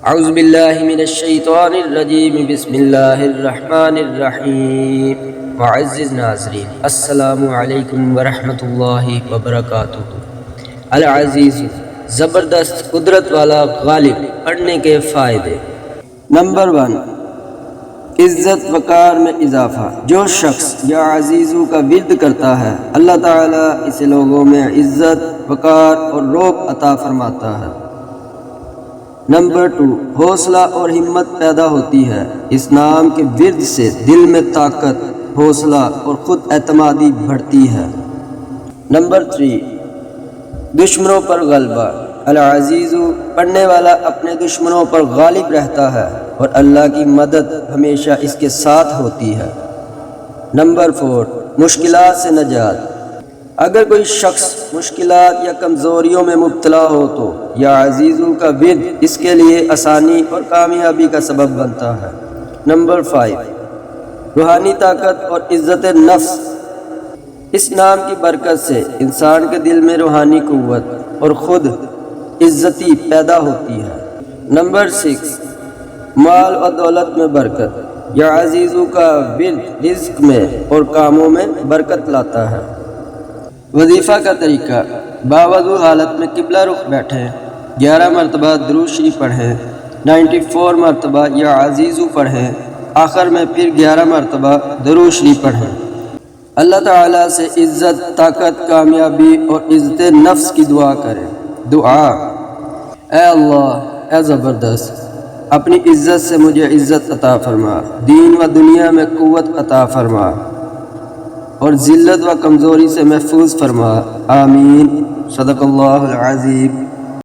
اعوذ باللہ من الشیطان الرجیم بسم اللہ الرحمن الرحیم معزز ناظرین السلام علیکم ورحمۃ اللہ وبرکاتہ۔ العزیز زبردست قدرت والا غالب پڑھنے کے فائدے۔ نمبر 1، عزت وقار میں اضافہ۔ جو شخص یا عزیزو کا ورد کرتا ہے اللہ تعالیٰ اسے لوگوں میں عزت وقار اور رعب عطا فرماتا ہے۔ نمبر 2، حوصلہ اور ہمت پیدا ہوتی ہے۔ اس نام کے ورد سے دل میں طاقت، حوصلہ اور خود اعتمادی بڑھتی ہے۔ نمبر 3، دشمنوں پر غلبہ۔ العزیز پڑھنے والا اپنے دشمنوں پر غالب رہتا ہے اور اللہ کی مدد ہمیشہ اس کے ساتھ ہوتی ہے۔ نمبر 4، مشکلات سے نجات۔ اگر کوئی شخص مشکلات یا کمزوریوں میں مبتلا ہو تو یا عزیزو کا ورد اس کے لیے آسانی اور کامیابی کا سبب بنتا ہے۔ نمبر 5، روحانی طاقت اور عزت نفس۔ اس نام کی برکت سے انسان کے دل میں روحانی قوت اور خود عزتی پیدا ہوتی ہے۔ نمبر 6، مال و دولت میں برکت۔ یا عزیزو کا ورد رزق میں اور کاموں میں برکت لاتا ہے۔ وظیفہ کا طریقہ: باوضو حالت میں قبلہ رخ بیٹھیں، 11 مرتبہ درود شریف پڑھیں، 94 مرتبہ یا عزیزو پڑھیں، آخر میں پھر 11 مرتبہ درود شریف پڑھیں۔ اللہ تعالیٰ سے عزت، طاقت، کامیابی اور عزت نفس کی دعا کریں۔ دعا: اے اللہ، اے زبردست، اپنی عزت سے مجھے عزت عطا فرما، دین و دنیا میں قوت عطا فرما اور ذلت و کمزوری سے محفوظ فرما۔ آمین۔ صدق اللہ العظیم۔